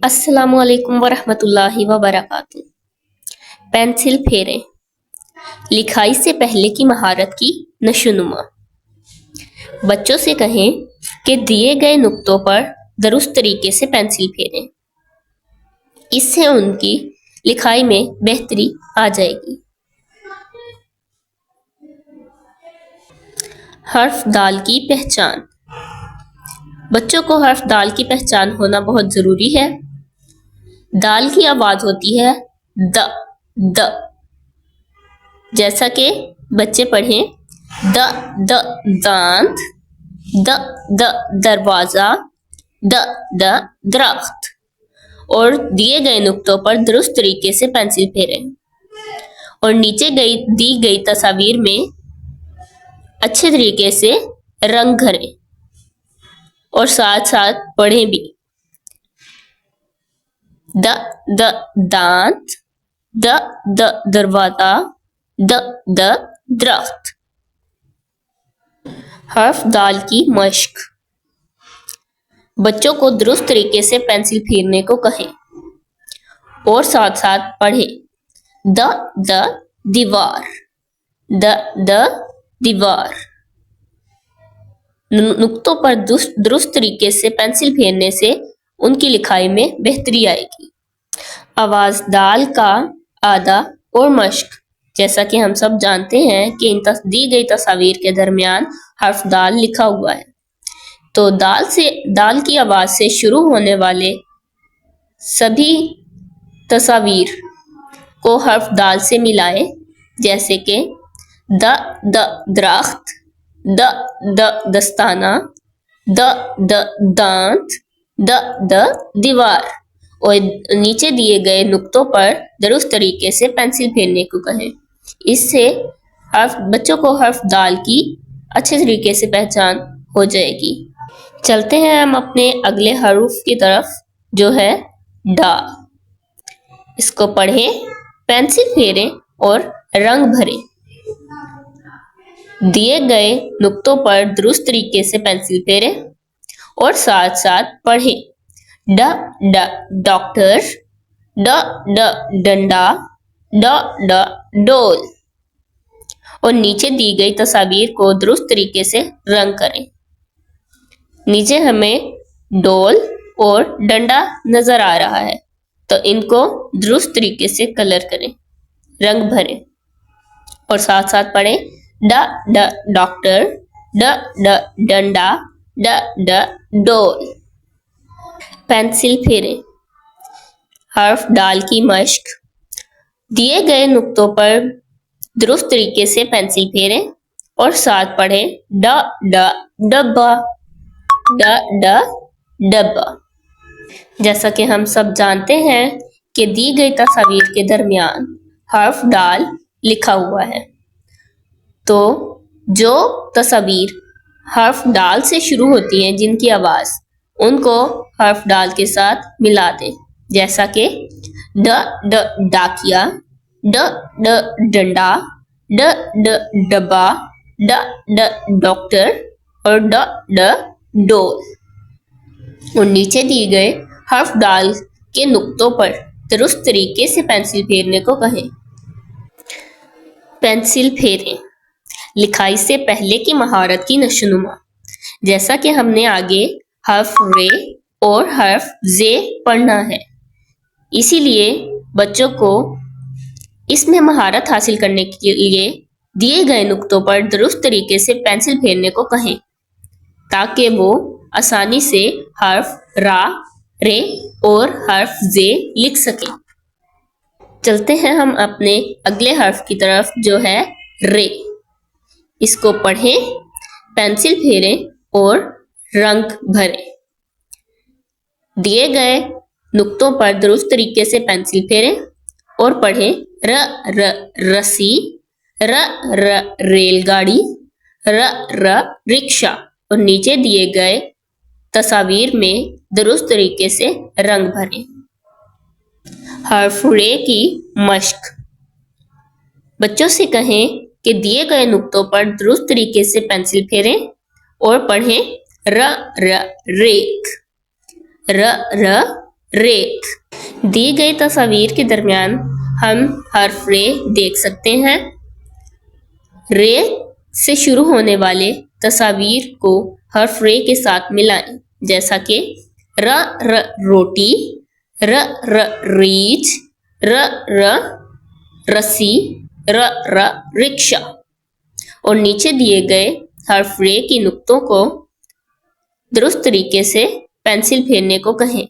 अस्सलामु अलैकुम वरहमतुल्लाहि वबरकातुह। पेंसिल फेरें, लिखाई से पहले की महारत की नशोनुमा। बच्चों से कहें कि दिए गए नुक्तों पर दुरुस्त तरीके से पेंसिल फेरें। इससे उनकी लिखाई में बेहतरी आ जाएगी। हर्फ दाल की पहचान। बच्चों को हर्फ दाल की पहचान होना बहुत ज़रूरी है। दाल की आवाज़ होती है द द, जैसा कि बच्चे पढ़ें द द दांत, द द दरवाज़ा, द द दरख्त। और दिए गए नुक्तों पर दुरुस्त तरीके से पेंसिल फेरें और नीचे दी गई तस्वीर में अच्छे तरीके से रंग भरें और साथ साथ पढ़ें भी। द द दांत, द द दरवाज़ा, द द दरख्त। हर्फ दाल की मश्क। बच्चों को दुरुस्त तरीके से पेंसिल फेरने को कहें और साथ साथ पढ़ें। द द दीवार, द द दीवार। नुक्तों पर दुरुस्त तरीके से पेंसिल फेरने से उनकी लिखाई में बेहतरी आएगी। आवाज़ दाल का आधा और मश्क। जैसा कि हम सब जानते हैं कि इन दी गई तस्वीर के दरमियान हर्फ दाल लिखा हुआ है, तो दाल की आवाज़ से शुरू होने वाले सभी तस्वीर को हर्फ दाल से मिलाएं, जैसे कि द द दरख्त, द द दस्ताना, द द दांत, द द दीवार। और नीचे दिए गए नुक्तों पर दुरुस्त तरीके से पेंसिल फेरने को कहें। इससे बच्चों को हर्फ दाल की अच्छे तरीके से पहचान हो जाएगी। चलते हैं हम अपने अगले हरूफ की तरफ, जो है डा। इसको पढ़ें, पेंसिल फेरें और रंग भरें। दिए गए नुक्तों पर दुरुस्त तरीके से पेंसिल फेरें और साथ साथ पढ़ें। ड ड डॉक्टर, ड ड डंडा, ड ड डोल। और नीचे दी गई तस्वीर को दुरुस्त तरीके से रंग करें। नीचे हमें डोल और डंडा नजर आ रहा है, तो इनको दुरुस्त तरीके से कलर करें, रंग भरें और साथ साथ पढ़ें। ड ड डॉक्टर, ड ड डंडा, ड ड डोल। पेंसिल फेरें, हर्फ दाल की मश्क। दिए गए नुक्तों पर दुरुस्त तरीके से पेंसिल फेरें और साथ पढ़ें। ड ड डब्बा, ड ड डब्बा। जैसा कि हम सब जानते हैं कि दी गई तस्वीर के दरमियान हर्फ दाल लिखा हुआ है, तो जो तस्वीर हर्फ दाल से शुरू होती हैं जिनकी आवाज़, उनको हर्फ दाल के साथ मिला दें, जैसा कि ड ड डाकिया, ड ड डंडा, ड ड डब्बा, ड ड डॉक्टर और ड ड डोल। और नीचे दिए गए हर्फ दाल के नुक्तों पर दुरुस्त तरीके से पेंसिल फेरने को कहें। पेंसिल फेरें, लिखाई से पहले की महारत की नशोनुमा। जैसा कि हमने आगे हर्फ रे और हर्फ जे पढ़ना है, इसीलिए बच्चों को इसमें महारत हासिल करने के लिए दिए गए नुक्तों पर दुरुस्त तरीके से पेंसिल फेरने को कहें, ताकि वो आसानी से हर्फ रा, रे और हर्फ जे लिख सकें। चलते हैं हम अपने अगले हर्फ की तरफ, जो है रे। इसको पढ़ें, पेंसिल फेरें और रंग भरें। दिए गए नुक्तों पर दुरुस्त तरीके से पेंसिल फेरें और पढ़ें। र र रस्सी, र र रेलगाड़ी, र र रिक्शा। और नीचे दिए गए तस्वीर में दुरुस्त तरीके से रंग भरें। हर्फ रे की मश्क। बच्चों से कहें कि दिए गए नुक्तों पर दुरुस्त तरीके से पेंसिल फेरें और पढ़ें। र र रेक, र र ریت. دی گئی تصاویر کے درمیان ہم حرف رے دیکھ سکتے ہیں. رے سے شروع ہونے والے تصاویر کو حرف رے کے ساتھ ملائیں، جیسا کہ ر روٹی، ر ریچھ، ر رسی، ر رکشا. اور نیچے دیے گئے حرف رے کی نقطوں کو درست طریقے سے پینسل پھیرنے کو کہیں.